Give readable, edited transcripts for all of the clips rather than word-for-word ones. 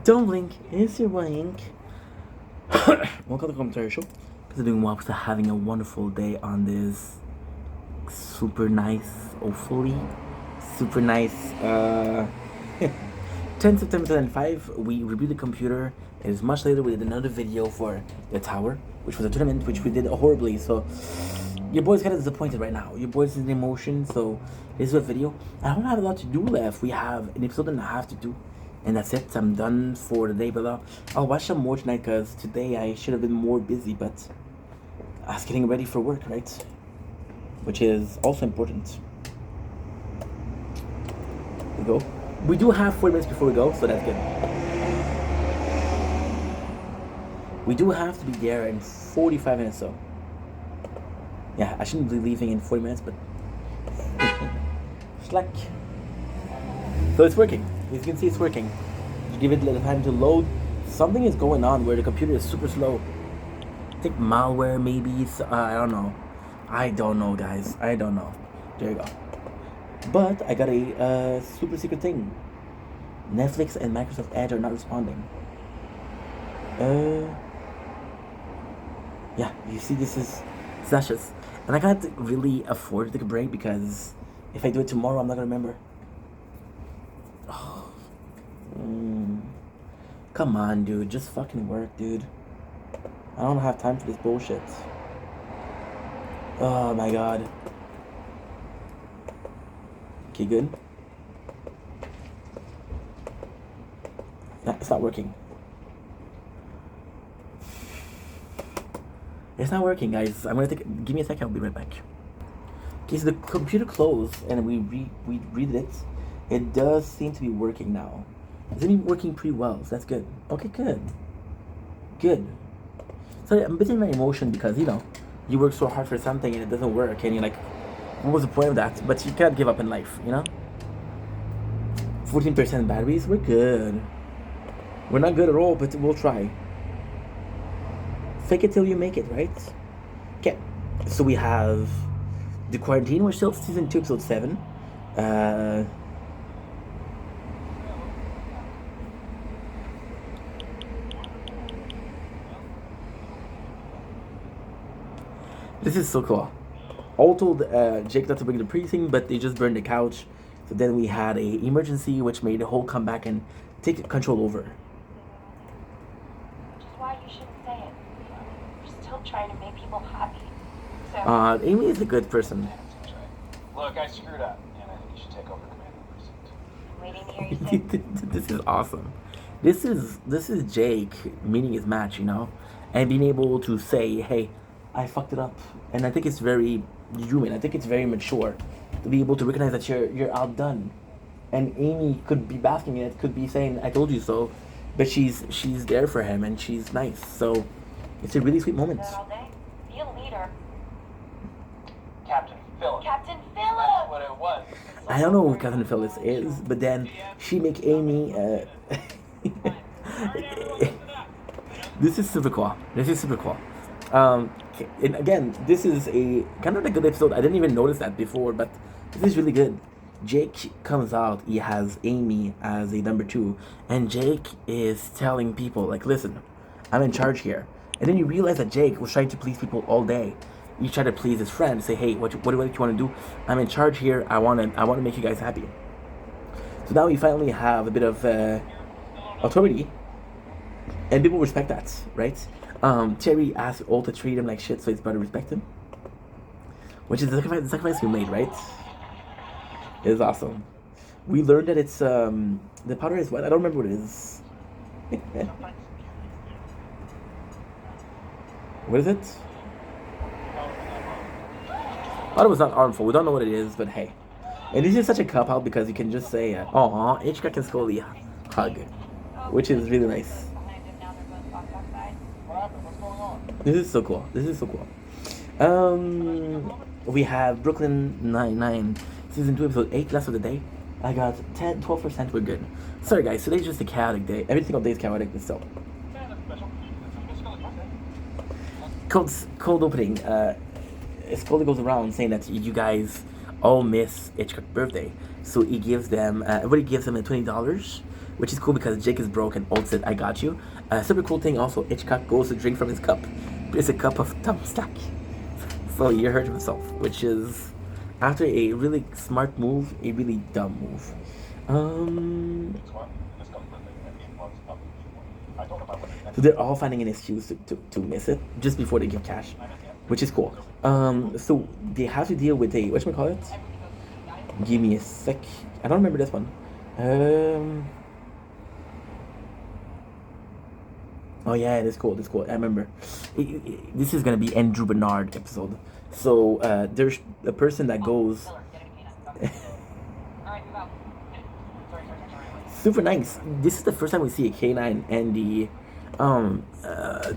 Don't blink. It's your blink. Welcome to the commentary show. Because I'm doing well, because having a wonderful day on this super nice, hopefully, super nice 10 September 2005. We reviewed the computer. It is much later. We did another video for the tower, which was a tournament, which we did horribly. So your boy's kind of disappointed right now. Your boy's in emotion. So this is a video. I don't have a lot to do left. We have an episode and a half to do. And that's it. I'm done for the day, but I'll watch some more tonight because today I should have been more busy, but I was getting ready for work, right? Which is also important. We go. We do have 40 minutes before we go, so that's good. We do have to be there in 45 minutes, so. Yeah, I shouldn't be leaving in 40 minutes, but. Slack. So it's working. As you can see, it's working. You give it a little time to load. Something is going on where the computer is super slow. I think malware, maybe. I don't know. I don't know, guys. I don't know. There you go. But I got a super secret thing. Netflix and Microsoft Edge are not responding. Yeah, you see, this is slashes. And I can't really afford to take a break because if I do it tomorrow, I'm not gonna remember. Come on, dude. Just fucking work, dude. I don't have time for this bullshit. Oh my god. Okay, good. Nah, it's not working. It's not working, guys. I'm gonna give me a second. I'll be right back. Okay, so the computer closed and we read it. It does seem to be working now. It's been working pretty well, so that's good. Okay, good. Good. So I'm a bit in my emotion because, you know, you work so hard for something and it doesn't work and you're like, what was the point of that? But you can't give up in life, you know? 14% batteries, we're good. We're not good at all, but we'll try. Fake it till you make it, right? Okay, so we have The Quarantine. We're still season 2, episode 7. This is so cool. All told Jake not to bring the precinct, but they just burned the couch. So then we had a emergency, which made the whole come back and take control over. Which is why you shouldn't say it. We're still trying to make people happy. So. Amy is a good person. Look, I screwed up, and I think you should take over command of the precinct. Waiting to hear you say. This is awesome. This is Jake meeting his match, you know, and being able to say, hey, I fucked it up. And I think it's very human. I think it's very mature to be able to recognize that you're outdone. And Amy could be basking in it, could be saying, I told you so. But she's there for him and she's nice. So it's a really sweet moment. All day. Be a leader. Captain Phillips. Captain That's Phillips! what it was. I don't know who Captain Phillips is, but then she make Amy this is super cool. This is super cool. And again, this is a kind of a good episode. I didn't even notice that before, but this is really good. Jake comes out, he has Amy as a number 2, and Jake is telling people, like, listen, I'm in charge here. And then you realize that Jake was trying to please people all day. He tried to please his friend, say, hey, what do you want to do? I'm in charge here, I want to make you guys happy. So now we finally have a bit of authority, and people respect that, right? Terry asked all to treat him like shit, so his brother respect him. Which is the sacrifice you made, right? It is awesome. We learned that it's, the powder is what? I don't remember what it is. What is it? I thought it was not harmful. We don't know what it is, but hey. And this is such a cop-out because you can just say, aw, Hitchcock and Scully hug. Which is really nice. This is so cool. This is so cool. We have Brooklyn Nine-Nine, season 2, episode 8, last of the day. I got 12%. We're good. Sorry, guys. Today's just a chaotic day. Every single day is chaotic, but still. Cold opening. Scully goes around saying that you guys all miss Hitchcock's birthday, so he gives them. Everybody gives them $20 which is cool because Jake is broke and Old said, "I got you." Super cool thing also, Hitchcock goes to drink from his cup. It's a cup of thumbstack. So he hurt himself, which is after a really smart move, a really dumb move. So they're all finding an excuse to miss it just before they give cash, which is cool. So they have to deal with a whatchamacallit? Give me a sec. I don't remember this one. Oh yeah, that's cool. That's cool. I remember. This is gonna be Andrew Bernard episode. So there's a person that goes. Super nice. This is the first time we see a K9 and the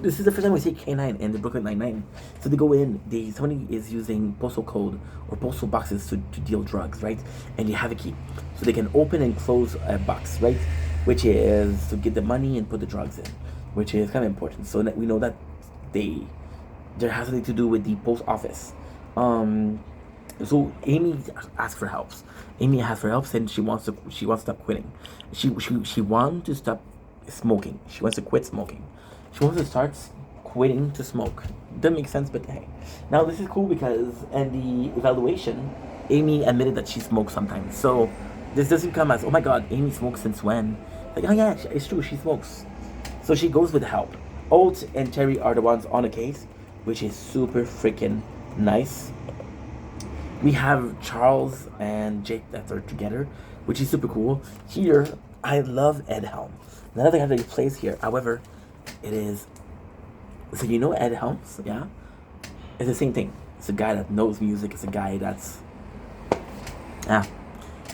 this is the first time we see K9 and the Brooklyn Nine-Nine. So they go in, somebody is using postal code or postal boxes to deal drugs, right? And they have a key. So they can open and close a box, right? Which is to get the money and put the drugs in, which is kind of important. So that we know that there has something to do with the post office. So Amy asks for help. Amy asks for help and she wants to stop quitting. She wants to stop smoking. She wants to quit smoking. She wants to start quitting to smoke. Doesn't make sense, but hey. Now this is cool because in the evaluation, Amy admitted that she smokes sometimes. So this doesn't come as, oh my god, Amy smokes since when? Like, oh yeah, it's true, she smokes. So she goes with help. Alt and Terry are the ones on the case, which is super freaking nice. We have Charles and Jake that are together, which is super cool. Here, I love Ed Helms. None of the guys that he plays here. However, it is. So you know Ed Helms, yeah? It's the same thing. It's a guy that knows music. It's a guy that's. Yeah.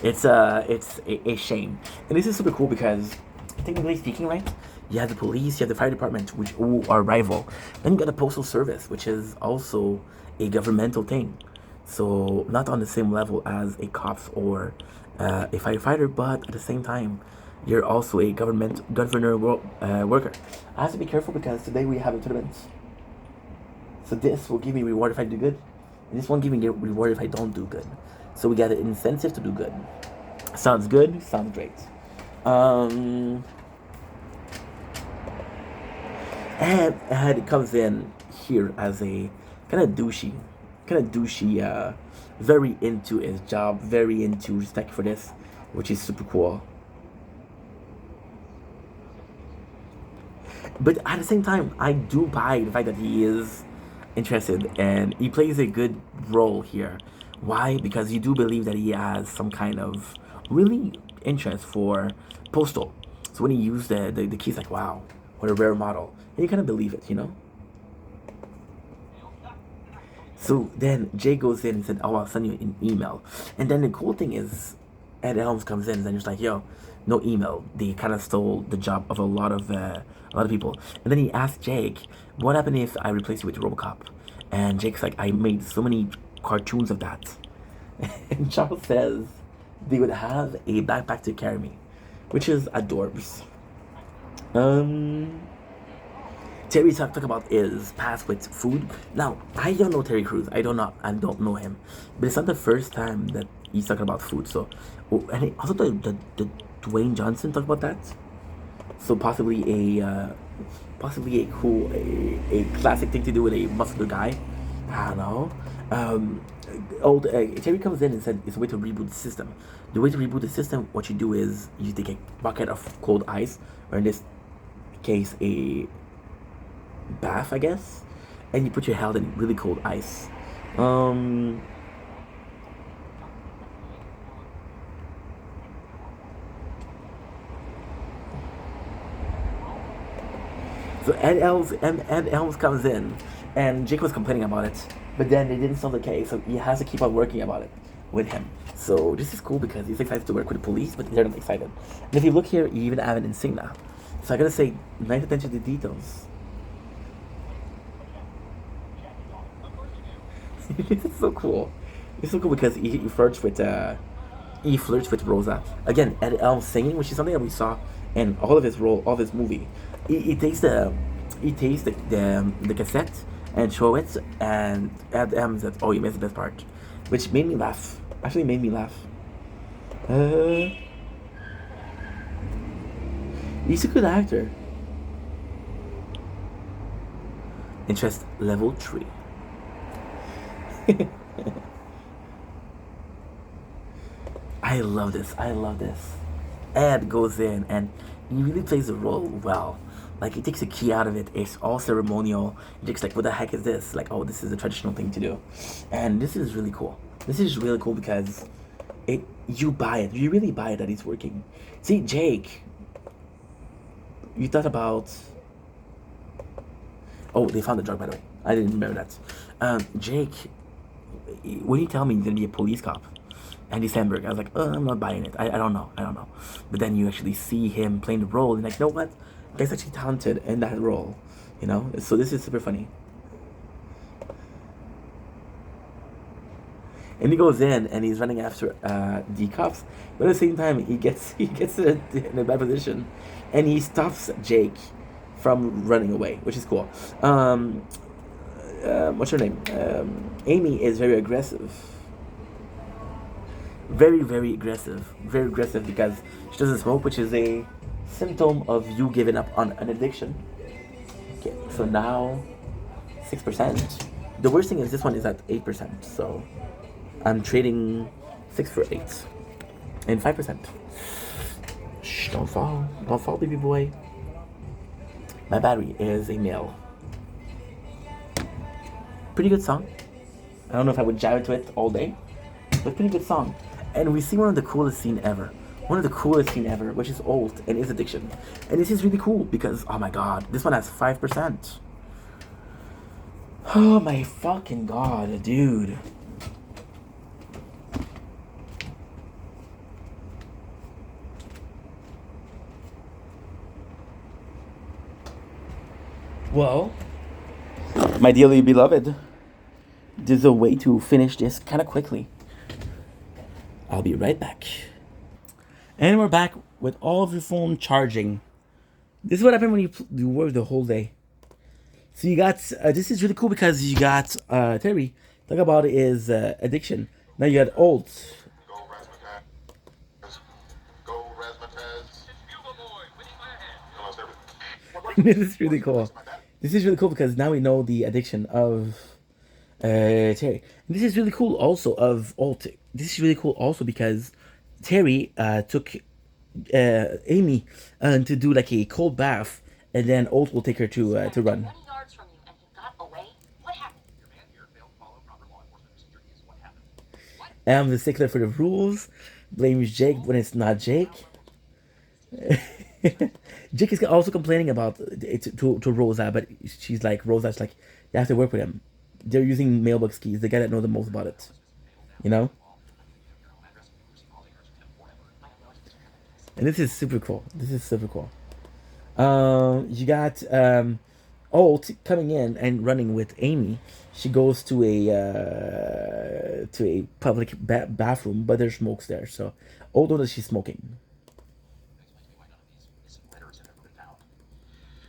It's a shame. And this is super cool because, technically speaking, right? You have the police, you have the fire department, which are rival. Then you got the postal service, which is also a governmental thing. So not on the same level as a cops or a firefighter, but at the same time, you're also a governor worker. I have to be careful because today we have a tournament. So this will give me reward if I do good, and this won't give me reward if I don't do good. So we got an incentive to do good. Sounds good. Sounds great. And it comes in here as a kind of douchey, very into his job, very into respect for this, which is super cool. But at the same time, I do buy the fact that he is interested and he plays a good role here. Why? Because you do believe that he has some kind of really interest for postal. So when he used the keys, like, wow, what a rare model. And you kind of believe it, you know? So then Jay goes in and said, oh, I'll send you an email. And then the cool thing is, Ed Helms comes in and then he's like, yo, no email. They kind of stole the job of a lot of people. And then he asked Jake, what happened if I replace you with RoboCop? And Jake's like, I made so many cartoons of that. And Charles says they would have a backpack to carry me, which is adorbs. Terry talk about his past with food. Now, I don't know Terry Crews. I don't know him. But it's not the first time that he's talking about food. So, and also the Dwayne Johnson talked about that. So possibly a cool, a classic thing to do with a muscular guy. I don't know. Terry comes in and said it's a way to reboot the system. The way to reboot the system, what you do is you take a bucket of cold ice, or in this case, a bath, I guess, and you put your head in really cold ice. So Ed Helms comes in, and Jake was complaining about it, but then they didn't solve the case, so he has to keep on working about it with him. So this is cool because he's excited to work with the police, but they're not excited. And if you look here, you even have an insignia. So I gotta say, nice attention to details. It's so cool. It's so cool because he flirts with Rosa. Again, Ed Helms singing, which is something that we saw in all of his movie. He takes the cassette and show it, and Ed Helms says, "Oh, you missed the best part," which made me laugh. Actually, made me laugh. He's a good actor. Interest level 3. I love this. I love this. Ed goes in and he really plays the role well. Like he takes the key out of it. It's all ceremonial. Jake's like, what the heck is this? Like, oh, this is a traditional thing to do. And this is really cool. This is really cool because you buy it. You really buy it that he's working. See, Jake, you thought about. Oh, they found the drug, by the way. I didn't remember that. Jake, when you tell me he's gonna be a police cop, Andy Samberg, I was like, oh, I'm not buying it. I don't know. But then you actually see him playing the role, and like, you know what? The guy's actually talented in that role, you know. So this is super funny. And he goes in and he's running after the cops, but at the same time he gets in a bad position, and he stops Jake from running away, which is cool. What's her name? Amy is very aggressive. Very, very aggressive. Very aggressive because she doesn't smoke, which is a symptom of you giving up on an addiction. Okay, so now 6%. The worst thing is this one is at 8%. So I'm trading 6 for 8 and 5%. Shh, don't fall, baby boy. My battery is a male. Pretty good song. I don't know if I would jive to it all day, but pretty good song. And we see one of the coolest scene ever. Which is Alt and his addiction. And this is really cool because, oh my god, this one has 5%. Oh my fucking god, dude. Well, my dearly beloved, there's a way to finish this kind of quickly. I'll be right back. And we're back with all of your phone charging. This is what happened when you work the whole day. So you got, this is really cool because you got Terry. Talk about his addiction. Now you got Alt. This is really cool. This is really cool because now we know the addiction of Terry. And this is really cool also of Alt. This is really cool also because Terry took Amy to do like a cold bath, and then Alt will take her to run. 20 yards from you and he got away? What happened? Your man here failed to follow proper law enforcement procedure is what happened. I'm the stickler for the rules. Blames Jake when it's not Jake. Jake is also complaining about it to Rosa, but she's like, Rosa's like, you have to work with him. They're using mailbox keys. The guy that knows the most about it. You know? And this is super cool. You got Alt coming in and running with Amy. She goes to a public bathroom, but there's smokes there. So Alt knows that she's smoking.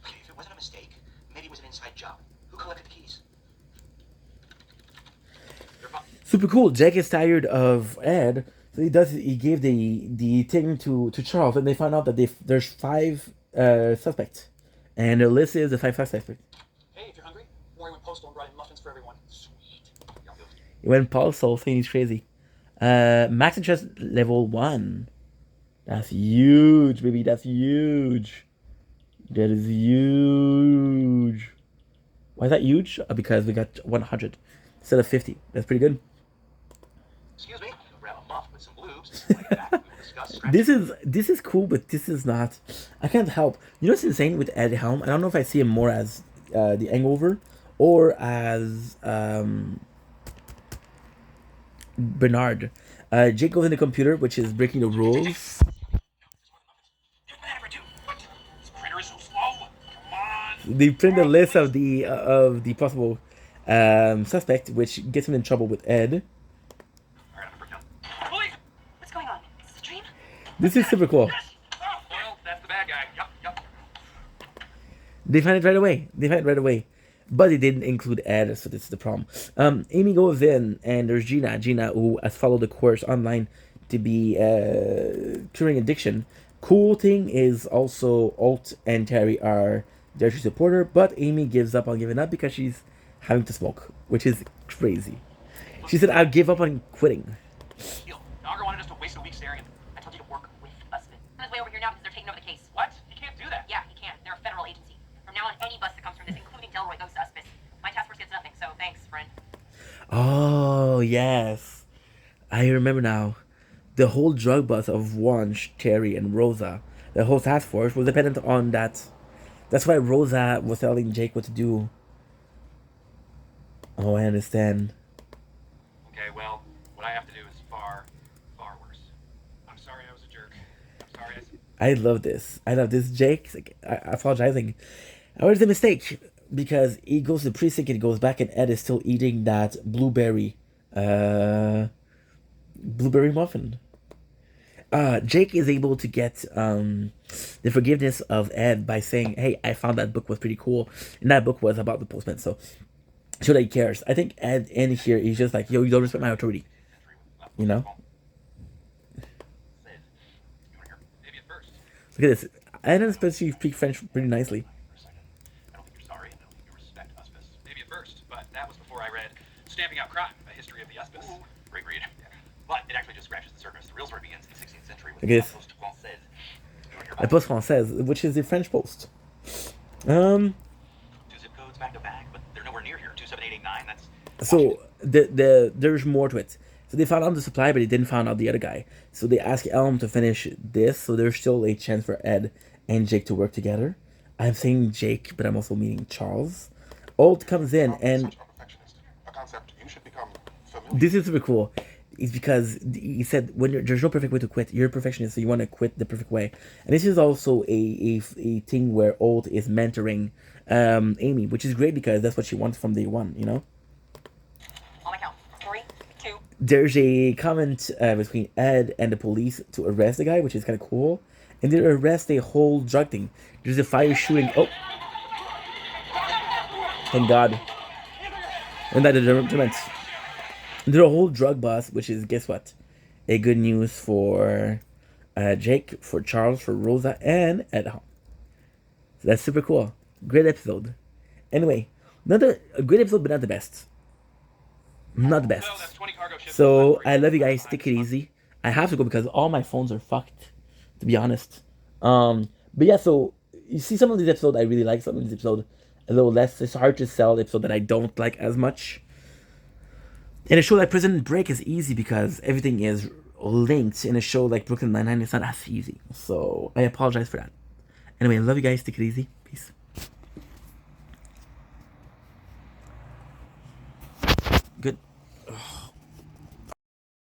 If it wasn't a mistake, maybe it was an inside job. Who collected the keys? Super cool. Jack is tired of Ed, so he gave the thing to Charles, and they found out that there's 5 suspects, and the list is the 5 suspects. Hey, if you're hungry, Maury went postal and brought in muffins for everyone. Sweet. He went postal, saying he's crazy. Max interest level 1. That's huge, baby. That's huge. That is huge. Why is that huge? Because we got 100 instead of 50. That's pretty good. Excuse me. Grab a muff with some blues. Like that. We will discuss. This is cool, but this is not. I can't help. You know what's insane with Ed Helm? I don't know if I see him more as the Hangover or as Bernard. Jake goes in the computer, which is breaking the rules. They print the list of the possible suspect, which gets him in trouble with Ed. What's going on? Is this a dream? This is super cool. Well, that's the bad guy. Yep. They find it right away. But they didn't include Ed, so this is the problem. Amy goes in, and there's Gina, who has followed the course online to be curing addiction. Cool thing is also Alt and Terry are there to support her, but Amy gives up on giving up because she's having to smoke, which is crazy. She said, "I'll give up on quitting." Deal. Dogger wanted us to waste a week staring at them. I told you to work with us. On his way over here now because they're taking over the case. What? You can't do that. Yeah, he can. They're a federal agency. From now on, any bus that comes from this, including Delroy, goes to Uspis. My task force gets nothing, so thanks, friend. Oh yes, I remember now. The whole drug bust of Wanch, Terry, and Rosa, the whole task force was dependent on that. That's why Rosa was telling Jake what to do. Oh, I understand. Okay, well, what I have to do is far, far worse. I'm sorry I was a jerk. I'm sorry I love this. I love this. Jake, like, I apologizing. I was a mistake because he goes to the precinct and he goes back, and Ed is still eating that blueberry muffin. Jake is able to get the forgiveness of Ed by saying, "Hey, I found that book was pretty cool, and that book was about the postman." So that he cares. I think Ed in here he's just like, "Yo, you don't respect my authority," you know. Maybe at first. Look at this. Ed and especially speak French pretty nicely. For a second. I don't think you're sorry. I don't think you respect Uspis. Maybe at first, but that was before I read Stamping Out Crime, A History of the Uspis. Great read. But it actually just scratches the surface. The real story begins in the 16th century with Look at this. La Poste Française. You wanna hear La about it? Poste Française, which is the French post. 2 zip codes back to back, but they're nowhere near here. 27889. That's So there's more to it. So they found out the supply, but they didn't find out the other guy. So they asked Elm to finish this. So there's still a chance for Ed and Jake to work together. I'm saying Jake, but I'm also meaning Charles. Alt comes in, and Such a perfectionist, a concept you should become familiar. this is super cool. It's because he said there's no perfect way to quit. You're a perfectionist, so you want to quit the perfect way. And this is also a thing where Alt is mentoring Amy, which is great because that's what she wants from day one. You know. On my count. 3, 2. There's a comment between Ed and the police to arrest the guy, which is kind of cool. And they arrest a whole drug thing. There's a fire shooting. Oh, thank God. And that is deterrent. There's a whole drug bust, which is, guess what? A good news for Jake, for Charles, for Rosa, and Ed. So that's super cool. Great episode. Anyway, a great episode, but not the best. Not the best. Well, that's 20 cargo ships. So I love you guys. Take it easy. I have to go because all my phones are fucked, to be honest. But yeah, so you see some of these episodes I really like, some of these episodes a little less. It's hard to sell the episode that I don't like as much. In a show like Prison Break is easy because everything is linked. In a show like Brooklyn Nine-Nine, it's not as easy. So I apologize for that. Anyway, I love you guys. Take it easy. Peace.